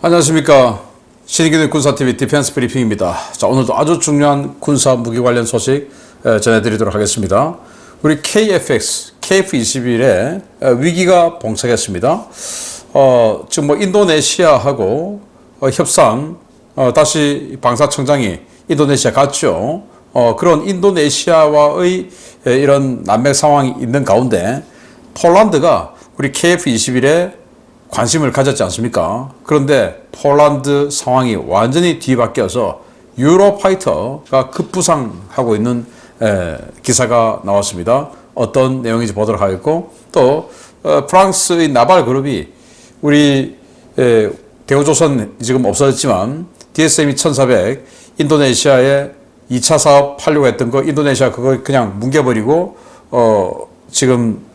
안녕하십니까. 신의균의 군사TV 디펜스 브리핑입니다. 자, 오늘도 아주 중요한 군사 무기 관련 소식 전해드리도록 하겠습니다. 우리 KFX, KF-21에 위기가 봉착했습니다. 지금 인도네시아하고 협상, 다시 방사청장이 인도네시아 갔죠. 그런 인도네시아와의 이런 난맥 상황이 있는 가운데 폴란드가 우리 KF-21에 관심을 가졌지 않습니까? 그런데 폴란드 상황이 완전히 뒤바뀌어서 유로파이터가 급부상하고 있는 기사가 나왔습니다. 어떤 내용인지 보도록 하겠고, 또 프랑스의 나발 그룹이 우리 대우조선 지금 없어졌지만 DSME 1400 인도네시아에 2차 사업 하려고 했던 거 인도네시아 그거 그냥 뭉개버리고 지금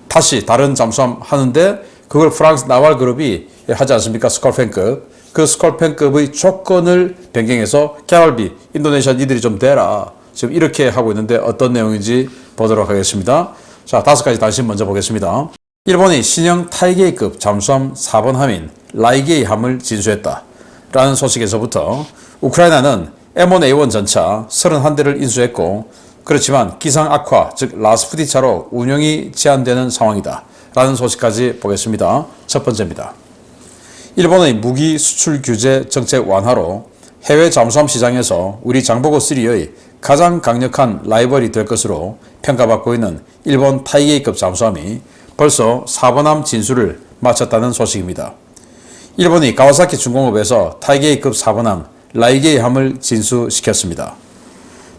다시 다른 잠수함 하는데 그걸 프랑스 나발 그룹이 하지 않습니까? 스콜펜급. 그 스콜펜급의 조건을 변경해서 캐럴비 인도네시아 니들이 좀 대라. 지금 이렇게 하고 있는데 어떤 내용인지 보도록 하겠습니다. 자, 5가지 다시 먼저 보겠습니다. 일본이 신형 타이게이급 잠수함 4번 함인 라이게이 함을 진수했다. 라는 소식에서부터 우크라이나는 M1A1 전차 31대를 인수했고, 그렇지만 기상 악화, 즉 라스푸티차로 운영이 제한되는 상황이다. 라는 소식까지 보겠습니다. 첫 번째입니다. 일본의 무기 수출 규제 정책 완화로 해외 잠수함 시장에서 우리 장보고3의 가장 강력한 라이벌이 될 것으로 평가받고 있는 일본 타이게이급 잠수함이 벌써 4번함 진수를 마쳤다는 소식입니다. 일본이 가와사키 중공업에서 타이게이급 4번함 라이게이함을 진수시켰습니다.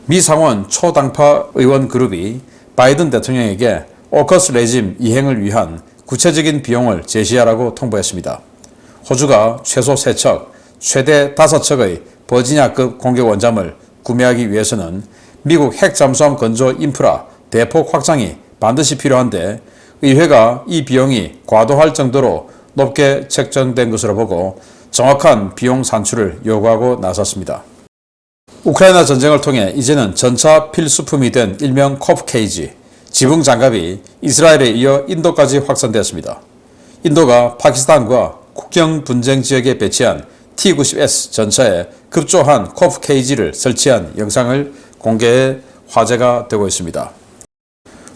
미 상원 초당파 의원 그룹이 바이든 대통령에게 오커스 레짐 이행을 위한 구체적인 비용을 제시하라고 통보했습니다. 호주가 최소 3척, 최대 5척의 버지니아급 공격 원잠을 구매하기 위해서는 미국 핵 잠수함 건조 인프라 대폭 확장이 반드시 필요한데 의회가 이 비용이 과도할 정도로 높게 책정된 것으로 보고 정확한 비용 산출을 요구하고 나섰습니다. 우크라이나 전쟁을 통해 이제는 전차 필수품이 된 일명 코프 케이지, 지붕 장갑이 이스라엘에 이어 인도까지 확산되었습니다. 인도가 파키스탄과 국경 분쟁 지역에 배치한 T-90S 전차에 급조한 코프 케이지를 설치한 영상을 공개해 화제가 되고 있습니다.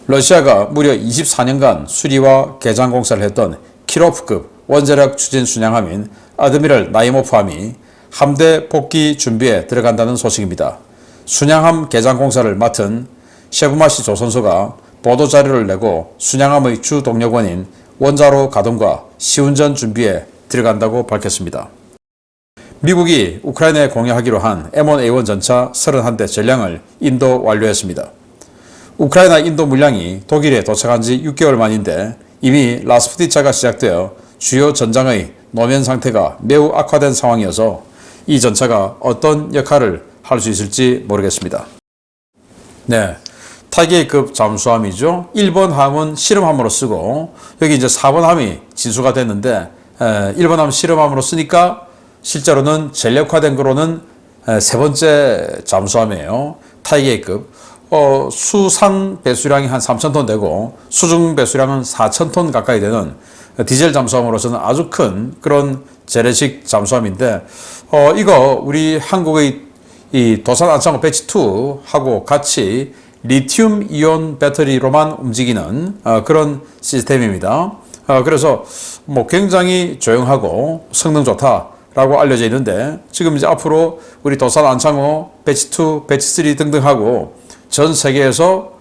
러시아가 무려 24년간 수리와 개장 공사를 했던 키로프급 원자력 추진 순양함인 아드미럴 나이모프함이 함대 복귀 준비에 들어간다는 소식입니다. 순양함 개장 공사를 맡은 셰브마시 조선소가 보도자료를 내고 순양함의 주 동력원인 원자로 가동과 시운전 준비에 들어간다고 밝혔습니다. 미국이 우크라이나에 공여하기로 한 M1A1 전차 31대 전량을 인도 완료했습니다. 우크라이나 인도 물량이 독일에 도착한 지 6개월 만인데 이미 라스푸티차가 시작되어 주요 전장의 노면 상태가 매우 악화된 상황이어서 이 전차가 어떤 역할을 할 수 있을지 모르겠습니다. 네. 타이게이급 잠수함이죠. 1번 함은 실험함으로 쓰고 여기 이제 4번 함이 진수가 됐는데 1번 함 실험함으로 쓰니까 실제로는 전력화된 거로는 세 번째 잠수함이에요. 타이게이급. 수상 배수량이 한 3,000톤 되고 수중 배수량은 4,000톤 가까이 되는 디젤 잠수함으로서는 아주 큰 그런 재래식 잠수함인데 이거 우리 한국의 이 도산 안창호 배치 2하고 같이 리튬 이온 배터리로만 움직이는 그런 시스템입니다. 그래서 굉장히 조용하고 성능 좋다라고 알려져 있는데 지금 이제 앞으로 우리 도산 안창호 배치 2, 배치 3 등등하고 전 세계에서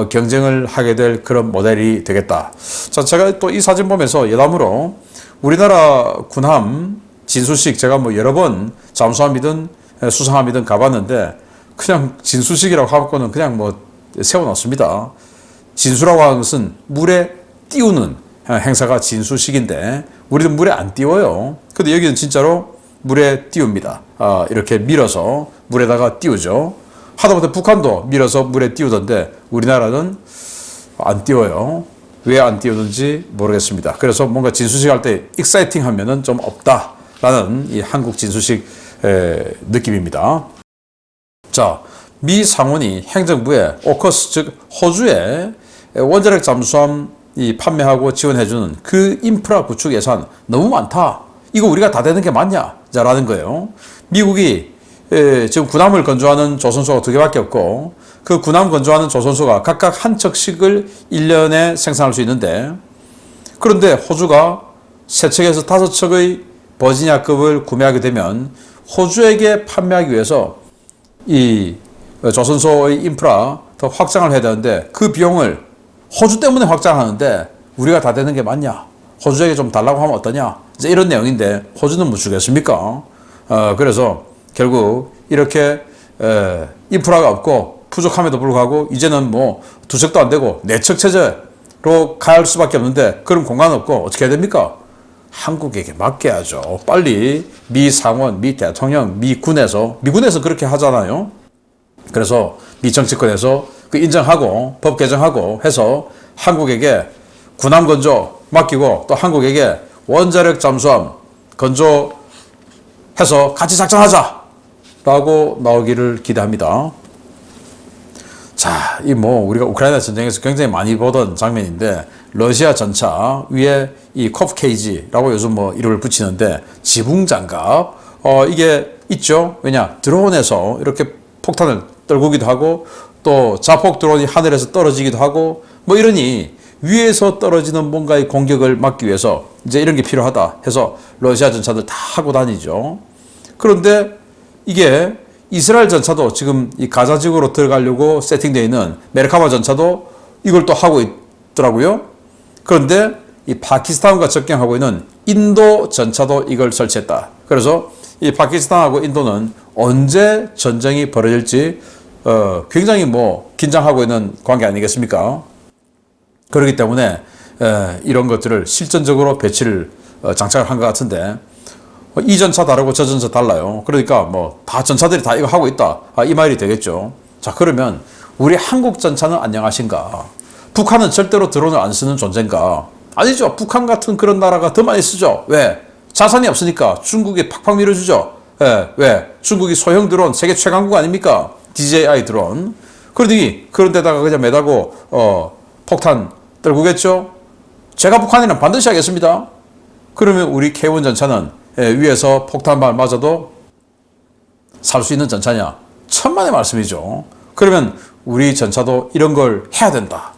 경쟁을 하게 될 그런 모델이 되겠다. 자, 제가 또 이 사진 보면서 여담으로 우리나라 군함 진수식 제가 여러 번 잠수함이든 수상함이든 가봤는데 그냥 진수식이라고 하고는 그냥 세워놓습니다. 진수라고 하는 것은 물에 띄우는 행사가 진수식인데 우리는 물에 안 띄워요. 근데 여기는 진짜로 물에 띄웁니다. 이렇게 밀어서 물에다가 띄우죠. 하다못해 북한도 밀어서 물에 띄우던데 우리나라는 안 띄워요. 왜 안 띄우는지 모르겠습니다. 그래서 뭔가 진수식 할 때 익사이팅 하면은 좀 없다라는 이 한국 진수식 느낌입니다. 자, 미 상원이 행정부에 오커스 즉 호주에 원자력 잠수함 판매하고 지원해주는 그 인프라 구축 예산 너무 많다. 이거 우리가 다 되는 게 맞냐? 라는 거예요. 미국이 지금 군함을 건조하는 조선소가 2개밖에 없고 그 군함 건조하는 조선소가 각각 한 척씩을 1년에 생산할 수 있는데 그런데 호주가 3척에서 5척의 버지니아급을 구매하게 되면 호주에게 판매하기 위해서 이 조선소의 인프라 더 확장을 해야 되는데 그 비용을 호주 때문에 확장하는데 우리가 다 되는 게 맞냐? 호주에게 좀 달라고 하면 어떠냐? 이제 이런 내용인데 호주는 뭐 주겠습니까? 그래서 결국 이렇게 인프라가 없고 부족함에도 불구하고 이제는 뭐 2척도 안 되고 4척 체제로 갈 수밖에 없는데 그럼 공간 없고 어떻게 해야 됩니까? 한국에게 맡겨야죠. 빨리 미 상원, 미 대통령, 미군에서 그렇게 하잖아요. 그래서 미 정치권에서 그 인정하고 법 개정하고 해서 한국에게 군함 건조 맡기고 또 한국에게 원자력 잠수함 건조해서 같이 작전하자라고 나오기를 기대합니다. 자, 이 뭐 우리가 우크라이나 전쟁에서 굉장히 많이 보던 장면인데 러시아 전차 위에 이 코프 케이지라고 요즘 뭐 이름을 붙이는데 지붕 장갑 이게 있죠. 왜냐 드론에서 이렇게 폭탄을 떨구기도 하고 또 자폭 드론이 하늘에서 떨어지기도 하고 뭐 이러니 위에서 떨어지는 뭔가의 공격을 막기 위해서 이제 이런 게 필요하다 해서 러시아 전차들 다 하고 다니죠. 그런데 이게 이스라엘 전차도 지금 이 가자 지구로 들어가려고 세팅되어 있는 메르카바 전차도 이걸 또 하고 있더라고요. 그런데 이 파키스탄과 접경하고 있는 인도 전차도 이걸 설치했다. 그래서 이 파키스탄하고 인도는 언제 전쟁이 벌어질지 굉장히 뭐 긴장하고 있는 관계 아니겠습니까? 그렇기 때문에 이런 것들을 실전적으로 배치를 장착을 한 것 같은데 이 전차 다르고 저 전차 달라요. 그러니까 뭐 다 전차들이 다 이거 하고 있다. 이 말이 되겠죠. 자, 그러면 우리 한국 전차는 안녕하신가? 북한은 절대로 드론을 안 쓰는 존재인가? 아니죠. 북한 같은 그런 나라가 더 많이 쓰죠. 왜? 자산이 없으니까 중국이 팍팍 밀어주죠. 왜? 중국이 소형 드론 세계 최강국 아닙니까? DJI 드론. 그러니 그런 데다가 그냥 매달고 폭탄 떨구겠죠? 제가 북한이랑 반드시 하겠습니다. 그러면 우리 K1 전차는 위에서 폭탄발 맞아도 살 수 있는 전차냐? 천만의 말씀이죠. 그러면 우리 전차도 이런 걸 해야 된다.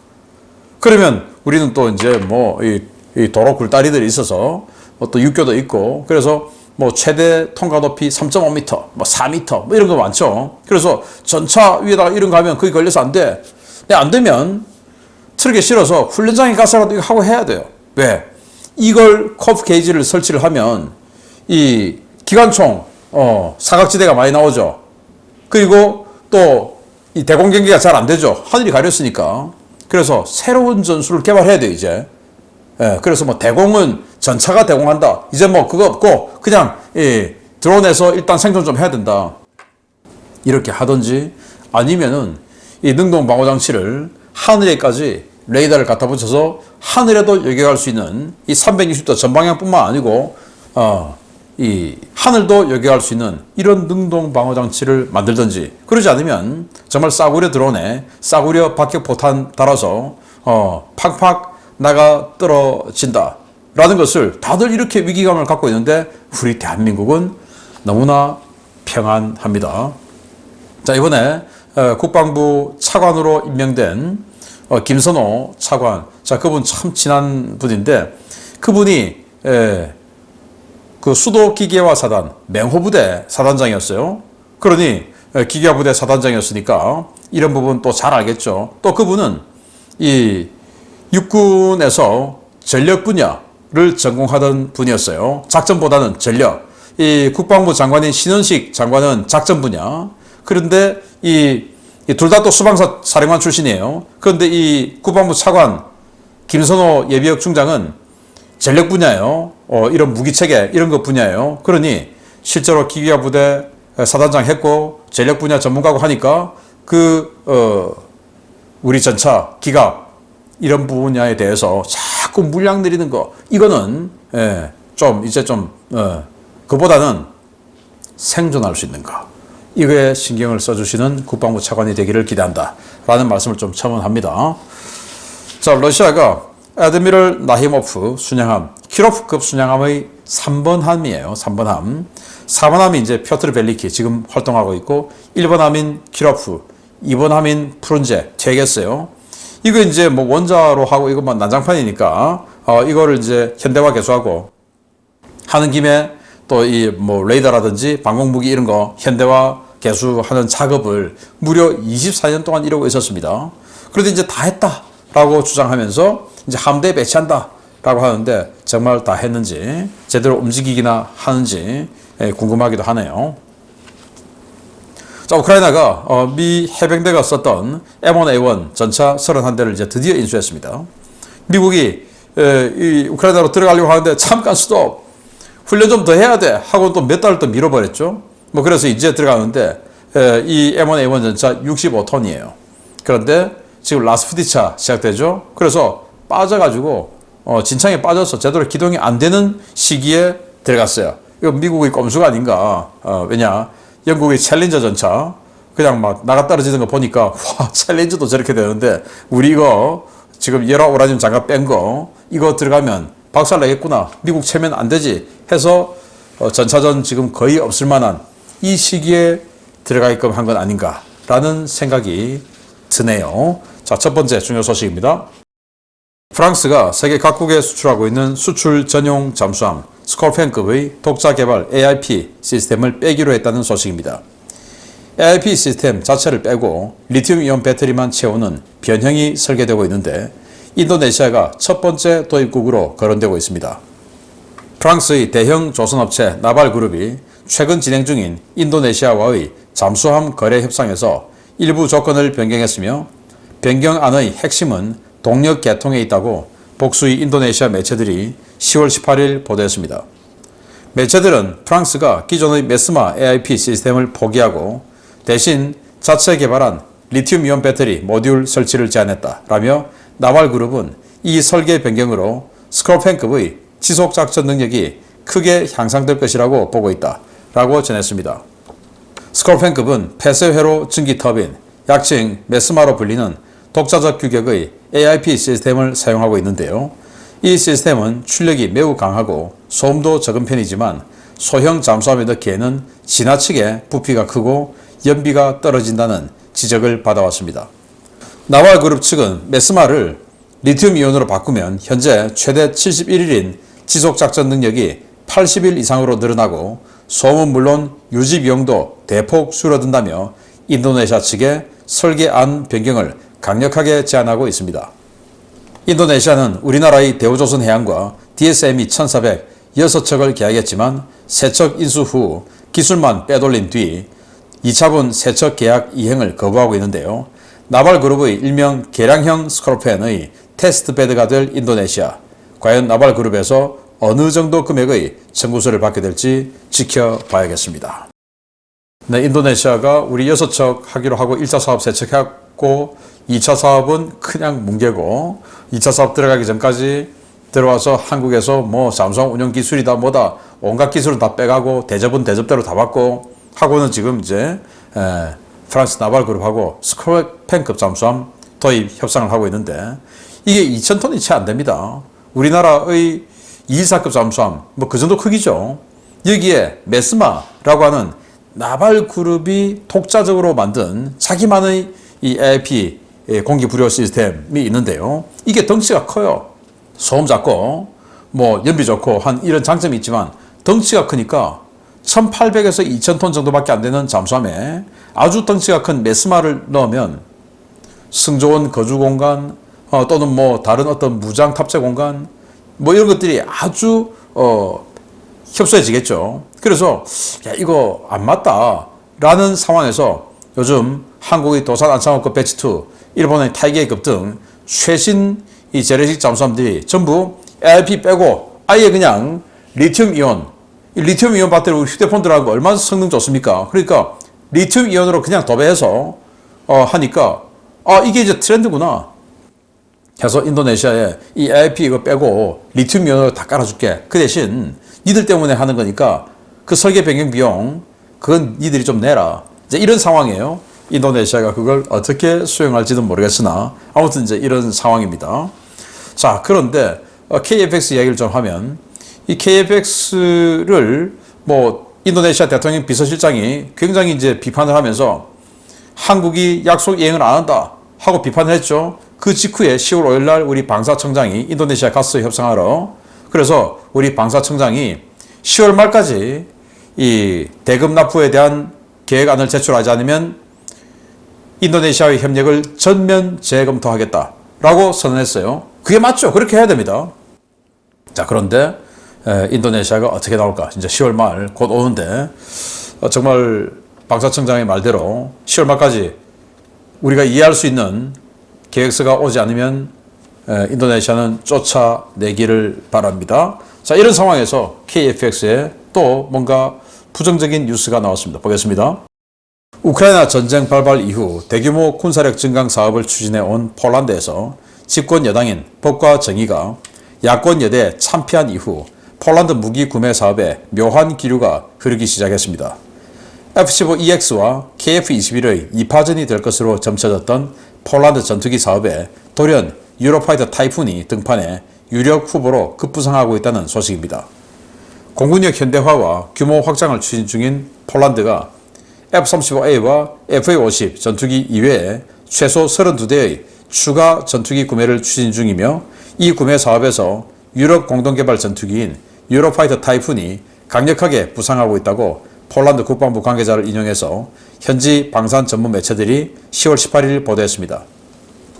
그러면 우리는 또 이제 뭐 이 도로 굴다리들이 있어서 뭐 또 육교도 있고 그래서 뭐 최대 통과 높이 3.5m, 뭐 4m 뭐 이런 거 많죠. 그래서 전차 위에다가 이런 거 하면 그게 걸려서 안 돼. 안 되면 트럭에 실어서 훈련장에 가서라도 이거 하고 해야 돼요. 왜? 이걸 코프 게이지를 설치를 하면 이 기관총 사각지대가 많이 나오죠. 그리고 또 이 대공 경기가 잘 안 되죠. 하늘이 가렸으니까. 그래서 새로운 전술을 개발해야 돼요, 이제. 그래서 뭐 대공은 전차가 대공한다. 이제 뭐 그거 없고 그냥 드론에서 일단 생존 좀 해야 된다. 이렇게 하든지 아니면은 이 능동 방어 장치를 하늘에까지 레이더를 갖다 붙여서 하늘에도 요격할 수 있는 이 360도 전방향뿐만 아니고 이 하늘도 요격할 수 있는 이런 능동 방어 장치를 만들든지 그러지 않으면 정말 싸구려 드론에 싸구려 박격포탄 달아서 팍팍 나가 떨어진다 라는 것을 다들 이렇게 위기감을 갖고 있는데 우리 대한민국은 너무나 평안합니다. 자, 이번에 국방부 차관으로 임명된 김선호 차관, 자, 그분 참 친한 분인데 그분이 그 수도기계화 사단 맹호부대 사단장이었어요. 그러니 기계화부대 사단장이었으니까 이런 부분 또 잘 알겠죠. 또 그분은 이 육군에서 전력 분야를 전공하던 분이었어요. 작전보다는 전력. 이 국방부 장관인 신원식 장관은 작전 분야. 그런데 이 둘 다 또 수방사 사령관 출신이에요. 그런데 이 국방부 차관 김선호 예비역 중장은 전력 분야예요. 이런 무기체계 이런 것 분야예요. 그러니 실제로 기계화 부대 사단장 했고 전력 분야 전문가고 하니까 우리 전차 기갑 이런 분야에 대해서 자꾸 물량 내리는 거 이거는 좀 이제 좀 그보다는 생존할 수 있는 거 이거에 신경을 써주시는 국방부 차관이 되기를 기대한다 라는 말씀을 좀 첨언합니다. 자, 러시아가 아드미럴 나히모프 순양함, 키로프급 순양함의 3번 함이에요. 3번 함. 4번 함이 이제 표트르 벨리키 지금 활동하고 있고 1번 함인 키로프, 2번 함인 프룬제 되겠어요. 이거 이제 뭐 원자로 하고 이거 뭐 난장판이니까 이거를 이제 현대화 개수하고 하는 김에 또 이 뭐 레이더라든지 방공무기 이런 거 현대화 개수하는 작업을 무려 24년 동안 이러고 있었습니다. 그런데 이제 다 했다라고 주장하면서 이제 함대에 배치한다라고 하는데 정말 다 했는지 제대로 움직이기나 하는지 궁금하기도 하네요. 자, 우크라이나가 미 해병대가 썼던 M1A1 전차 31대를 이제 드디어 인수했습니다. 미국이 이 우크라이나로 들어가려고 하는데 잠깐 스톱! 훈련 좀 더 해야 돼! 하고 또 몇 달을 또 밀어버렸죠. 뭐 그래서 이제 들어가는데 이 M1A1 전차 65톤이에요. 그런데 지금 라스푸티차 시작되죠. 그래서 빠져가지고 진창에 빠져서 제대로 기동이 안 되는 시기에 들어갔어요. 이거 미국의 꼼수가 아닌가. 왜냐 영국의 챌린저 전차 그냥 막 나가 떨어지는 거 보니까 와 챌린저도 저렇게 되는데 우리 이거 지금 열화 오라늄 장갑 뺀 거 이거 들어가면 박살 나겠구나. 미국 체면 안 되지 해서 전차전 지금 거의 없을 만한 이 시기에 들어가게끔 한 건 아닌가라는 생각이 드네요. 자, 첫 번째 중요 소식입니다. 프랑스가 세계 각국에 수출하고 있는 수출 전용 잠수함 스콜펜급의 독자 개발 AIP 시스템을 빼기로 했다는 소식입니다. AIP 시스템 자체를 빼고 리튬이온 배터리만 채우는 변형이 설계되고 있는데 인도네시아가 첫 번째 도입국으로 거론되고 있습니다. 프랑스의 대형 조선업체 나발그룹이 최근 진행 중인 인도네시아와의 잠수함 거래 협상에서 일부 조건을 변경했으며 변경안의 핵심은 동력 개통에 있다고 복수의 인도네시아 매체들이 10월 18일 보도했습니다. 매체들은 프랑스가 기존의 메스마 AIP 시스템을 포기하고 대신 자체 개발한 리튬이온 배터리 모듈 설치를 제안했다라며 나발그룹은 이 설계 변경으로 스콜펜급의 지속작전 능력이 크게 향상될 것이라고 보고 있다라고 전했습니다. 스콜펜급은 폐쇄회로 증기 터빈, 약칭 메스마로 불리는 독자적 규격의 AIP 시스템을 사용하고 있는데요. 이 시스템은 출력이 매우 강하고 소음도 적은 편이지만 소형 잠수함에 넣기에는 지나치게 부피가 크고 연비가 떨어진다는 지적을 받아왔습니다. 나발그룹 측은 메스마를 리튬이온으로 바꾸면 현재 최대 71일인 지속작전 능력이 80일 이상으로 늘어나고 소음은 물론 유지 비용도 대폭 줄어든다며 인도네시아 측에 설계안 변경을 강력하게 제안하고 있습니다. 인도네시아는 우리나라의 대우조선해양과 DSM이 1400 6척을 계약했지만 3척 인수 후 기술만 빼돌린 뒤 2차분 3척 계약 이행을 거부하고 있는데요. 나발그룹의 일명 개량형 스콜펜의 테스트베드가 될 인도네시아. 과연 나발그룹에서 어느 정도 금액의 청구서를 받게 될지 지켜봐야겠습니다. 네, 인도네시아가 우리 6척 하기로 하고 1차 사업 3척 했고 2차 사업은 그냥 뭉개고 2차 사업 들어가기 전까지 들어와서 한국에서 뭐 잠수함 운영 기술이다 뭐다 온갖 기술을 다 빼가고 대접은 대접대로 다 받고 하고는 지금 이제 프랑스 나발그룹하고 스콜펜급 잠수함 도입 협상을 하고 있는데 이게 2,000톤이 채 안 됩니다. 우리나라의 214급 잠수함 뭐 그 정도 크기죠. 여기에 메스마라고 하는 나발그룹이 독자적으로 만든 자기만의 이 AIP 공기 불요 시스템이 있는데요. 이게 덩치가 커요. 소음 작고 뭐 연비 좋고 한 이런 장점이 있지만 덩치가 크니까 1,800에서 2,000톤 정도밖에 안 되는 잠수함에 아주 덩치가 큰 메스마를 넣으면 승조원 거주 공간 또는 뭐 다른 어떤 무장 탑재 공간 뭐 이런 것들이 아주 협소해지겠죠. 그래서 야 이거 안 맞다라는 상황에서 요즘 한국의 도산 안창호급 배치2, 일본의 타이게이급 등 최신 이 재래식 잠수함들이 전부 AIP 빼고 아예 그냥 리튬이온 배터리 휴대폰 들어가고 얼마나 성능 좋습니까? 그러니까 리튬이온으로 그냥 도배해서 하니까 이게 이제 트렌드구나 해서 인도네시아에 이 AIP 이거 빼고 리튬이온으로 다 깔아줄게. 그 대신 니들 때문에 하는 거니까 그 설계 변경 비용 그건 니들이 좀 내라. 이제 이런 상황이에요. 인도네시아가 그걸 어떻게 수용할지는 모르겠으나 아무튼 이제 이런 상황입니다. 자, 그런데 KFX 이야기를 좀 하면 이 KFX를 뭐 인도네시아 대통령 비서실장이 굉장히 이제 비판을 하면서 한국이 약속 이행을 안 한다 하고 비판을 했죠. 그 직후에 10월 5일 날 우리 방사청장이 인도네시아 갔어요, 협상하러. 그래서 우리 방사청장이 10월 말까지 이 대금 납부에 대한 계획안을 제출하지 않으면 인도네시아의 협력을 전면 재검토하겠다라고 선언했어요. 그게 맞죠. 그렇게 해야 됩니다. 자, 그런데 인도네시아가 어떻게 나올까? 이제 10월 말 곧 오는데 정말 방사청장의 말대로 10월 말까지 우리가 이해할 수 있는 계획서가 오지 않으면 인도네시아는 쫓아내기를 바랍니다. 자, 이런 상황에서 KFX에 또 뭔가 부정적인 뉴스가 나왔습니다. 보겠습니다. 우크라이나 전쟁 발발 이후 대규모 군사력 증강 사업을 추진해 온 폴란드에서 집권 여당인 법과 정의가 야권 여대에 참패한 이후 폴란드 무기 구매 사업에 묘한 기류가 흐르기 시작했습니다. F-15EX와 KF-21의 2파전이 될 것으로 점쳐졌던 폴란드 전투기 사업에 돌연 유로파이터 타이푼이 등판해 유력 후보로 급부상하고 있다는 소식입니다. 공군력 현대화와 규모 확장을 추진 중인 폴란드가 F-35A와 FA-50 전투기 이외에 최소 32대의 추가 전투기 구매를 추진 중이며 이 구매 사업에서 유럽 공동개발 전투기인 유로파이터 타이푼이 강력하게 부상하고 있다고 폴란드 국방부 관계자를 인용해서 현지 방산 전문 매체들이 10월 18일 보도했습니다.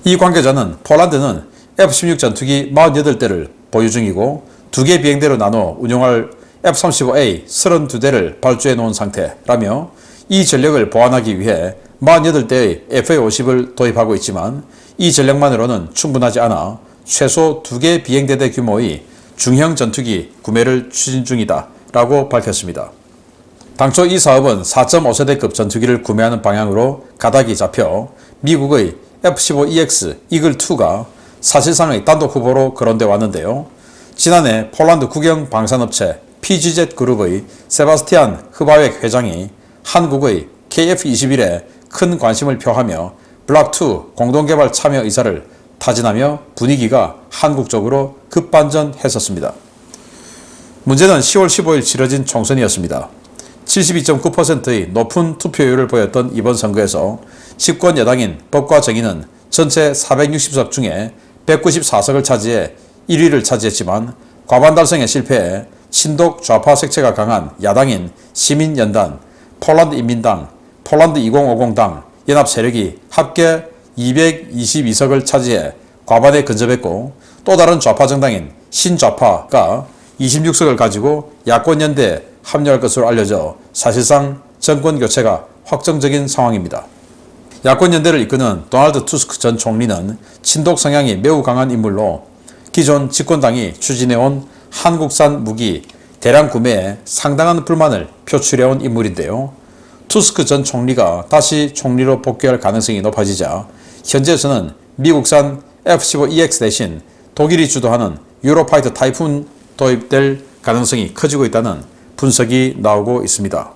이 관계자는 폴란드는 F-16 전투기 48대를 보유 중이고 2개 비행대로 나눠 운용할 F-35A 32대를 발주해 놓은 상태라며 이 전력을 보완하기 위해 48대의 FA-50을 도입하고 있지만 이 전력만으로는 충분하지 않아 최소 2개 비행대대 규모의 중형 전투기 구매를 추진 중이다 라고 밝혔습니다. 당초 이 사업은 4.5세대급 전투기를 구매하는 방향으로 가닥이 잡혀 미국의 F-15EX 이글2가 사실상의 단독 후보로 거론돼 왔는데요. 지난해 폴란드 국영 방산업체 PGZ 그룹의 세바스티안 흐바웩 회장이 한국의 KF-21에 큰 관심을 표하며 블락2 공동개발 참여 의사를 타진하며 분위기가 한국 쪽으로 급반전했었습니다. 문제는 10월 15일 치러진 총선이었습니다. 72.9%의 높은 투표율을 보였던 이번 선거에서 집권 여당인 법과 정의는 전체 460석 중에 194석을 차지해 1위를 차지했지만 과반 달성에 실패해 친독 좌파 색채가 강한 야당인 시민연단, 폴란드 인민당, 폴란드 2050당 연합 세력이 합계 222석을 차지해 과반에 근접했고 또 다른 좌파 정당인 신좌파가 26석을 가지고 야권 연대에 합류할 것으로 알려져 사실상 정권 교체가 확정적인 상황입니다. 야권 연대를 이끄는 도널드 투스크 전 총리는 친독 성향이 매우 강한 인물로 기존 집권당이 추진해온 한국산 무기 대량 구매에 상당한 불만을 표출해온 인물인데요. 투스크 전 총리가 다시 총리로 복귀할 가능성이 높아지자 현재에서는 미국산 F-15EX 대신 독일이 주도하는 유로파이터 타이푼 도입될 가능성이 커지고 있다는 분석이 나오고 있습니다.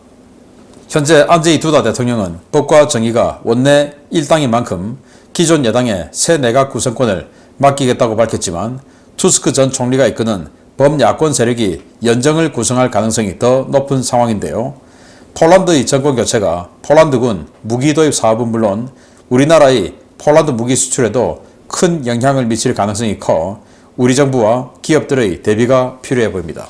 현재 안제이 두다 대통령은 법과 정의가 원내 일당인 만큼 기존 여당의 새 내각 구성권을 맡기겠다고 밝혔지만 투스크 전 총리가 이끄는 범야권 세력이 연정을 구성할 가능성이 더 높은 상황인데요. 폴란드의 정권 교체가 폴란드군 무기 도입 사업은 물론 우리나라의 폴란드 무기 수출에도 큰 영향을 미칠 가능성이 커 우리 정부와 기업들의 대비가 필요해 보입니다.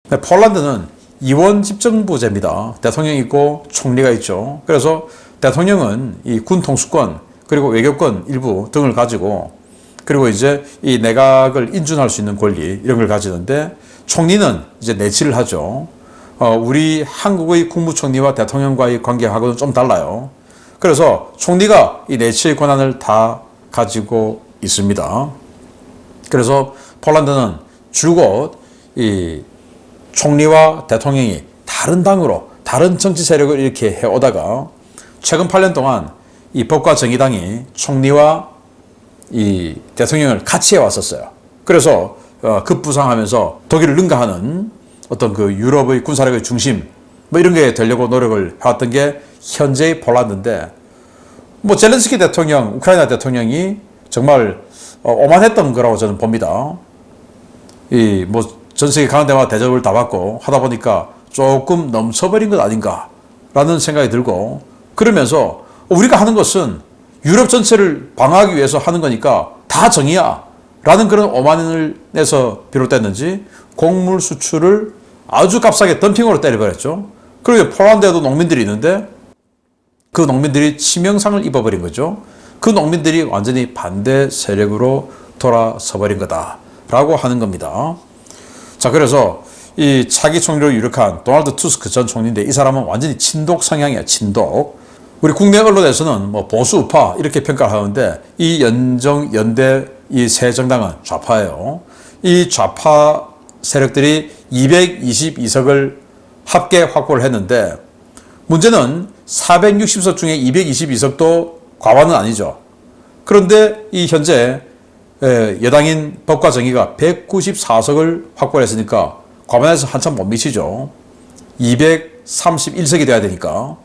폴란드는 이원 집정부제입니다. 대통령이 있고 총리가 있죠. 그래서 대통령은 이 군 통수권 그리고 외교권 일부 등을 가지고 그리고 이제 이 내각을 인준할 수 있는 권리 이런 걸 가지는데 총리는 이제 내치를 하죠. 우리 한국의 국무총리와 대통령과의 관계하고는 좀 달라요. 그래서 총리가 이 내치의 권한을 다 가지고 있습니다. 그래서 폴란드는 줄곧 이 총리와 대통령이 다른 당으로 다른 정치 세력을 이렇게 해오다가 최근 8년 동안 이 법과 정의당이 총리와 이 대통령을 같이 해왔었어요. 그래서 급부상하면서 독일을 능가하는 어떤 그 유럽의 군사력의 중심 뭐 이런 게 되려고 노력을 해왔던 게 현재의 폴란드인데 뭐 젤렌스키 대통령, 우크라이나 대통령이 정말 오만했던 거라고 저는 봅니다. 이 뭐 전 세계 가는 데마다 대접을 다 받고 하다 보니까 조금 넘쳐버린 것 아닌가라는 생각이 들고, 그러면서 우리가 하는 것은 유럽 전체를 방어하기 위해서 하는 거니까 다 정의야 라는 그런 오만을 내서 비롯됐는지 곡물 수출을 아주 값싸게 덤핑으로 때려버렸죠. 그리고 폴란드에도 농민들이 있는데 그 농민들이 치명상을 입어버린 거죠. 그 농민들이 완전히 반대 세력으로 돌아서버린 거다라고 하는 겁니다. 자, 그래서 이 차기 총리로 유력한 도널드 투스크 전 총리인데, 이 사람은 완전히 친독 성향이야, 친독. 우리 국내 언론에서는 뭐 보수 우파 이렇게 평가를 하는데, 이 연대 이 새 정당은 좌파예요. 이 좌파 세력들이 222석을 합계 확보를 했는데, 문제는 460석 중에 222석도 과반은 아니죠. 그런데 이 현재 여당인 법과 정의가 194석을 확보를 했으니까 과반에서 한참 못 미치죠. 231석이 돼야 되니까.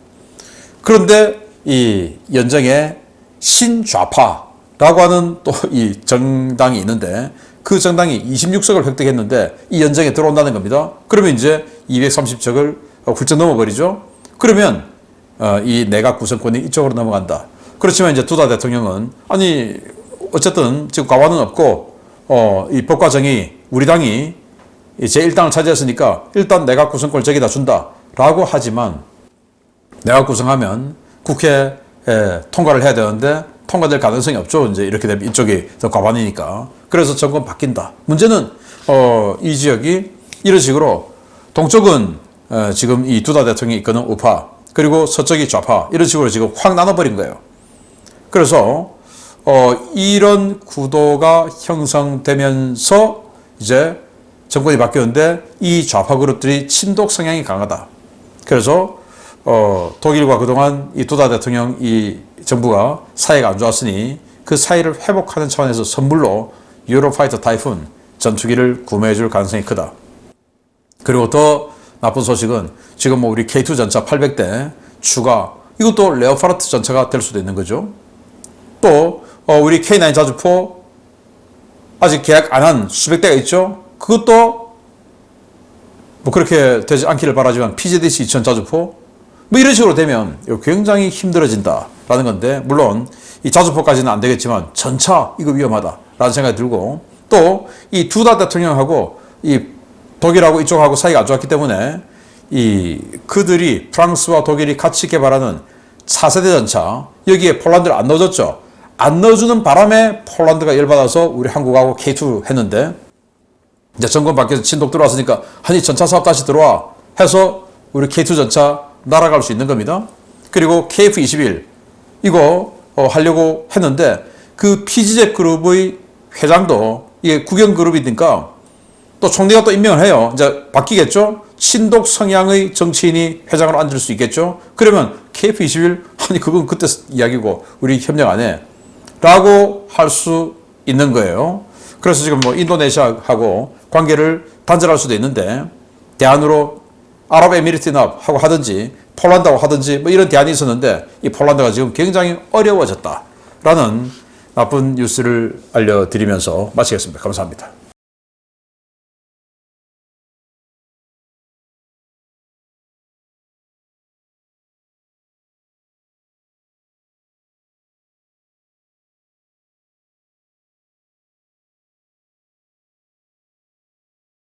그런데 이 연정에 신좌파라고 하는 또 이 정당이 있는데, 그 정당이 26석을 획득했는데 이 연정에 들어온다는 겁니다. 그러면 이제 230석을 훌쩍 넘어버리죠. 그러면 이 내각 구성권이 이쪽으로 넘어간다. 그렇지만 이제 두다 대통령은 아니 어쨌든 지금 과반은 없고 이 법과 정의 우리 당이 제1당을 차지했으니까 일단 내각 구성권을 저기다 준다라고 하지만, 내각 구성하면 국회에 통과를 해야 되는데 통과될 가능성이 없죠. 이제 이렇게 되면 이쪽이 더 과반이니까. 그래서 정권 바뀐다. 문제는 이 지역이 이런 식으로 동쪽은 지금 이 두다 대통령이 이끄는 우파, 그리고 서쪽이 좌파, 이런 식으로 지금 확 나눠버린 거예요. 그래서 이런 구도가 형성되면서 이제 정권이 바뀌었는데 이 좌파 그룹들이 친독 성향이 강하다. 그래서 독일과 그동안 이 두다 대통령 이 정부가 사이가 안 좋았으니 그 사이를 회복하는 차원에서 선물로 유로파이터 타이푼 전투기를 구매해 줄 가능성이 크다. 그리고 더 나쁜 소식은 지금 뭐 우리 K2 전차 800대 추가, 이것도 레오파르트 전차가 될 수도 있는 거죠. 또 우리 K9 자주포 아직 계약 안 한 수백 대가 있죠. 그것도 뭐 그렇게 되지 않기를 바라지만 PZDC 2000 자주포 뭐 이런 식으로 되면 굉장히 힘들어진다라는 건데, 물론 이 자주포까지는 안 되겠지만 전차 이거 위험하다라는 생각이 들고, 또 이 두다 대통령하고 이 독일하고 이쪽하고 사이가 안 좋았기 때문에 이 그들이 프랑스와 독일이 같이 개발하는 차세대 전차, 여기에 폴란드를 안 넣어줬죠. 안 넣어주는 바람에 폴란드가 열받아서 우리 한국하고 K2 했는데, 이제 정권 바뀌어서 친독 들어왔으니까 아니 전차 사업 다시 들어와 해서 우리 K2 전차 날아갈 수 있는 겁니다. 그리고 KF-21 이거 하려고 했는데 그 PGZ 그룹의 회장도 이게 국영 그룹이니까 또 총리가 또 임명을 해요. 이제 바뀌겠죠. 친독 성향의 정치인이 회장으로 앉을 수 있겠죠. 그러면 KF-21 아니 그건 그때 이야기고 우리 협력 안 해 라고 할 수 있는 거예요. 그래서 지금 뭐 인도네시아하고 관계를 단절할 수도 있는데, 대안으로 아랍에미리트하고 하든지 폴란드하고 하든지 뭐 이런 대안이 있었는데 이 폴란드가 지금 굉장히 어려워졌다라는 나쁜 뉴스를 알려드리면서 마치겠습니다. 감사합니다.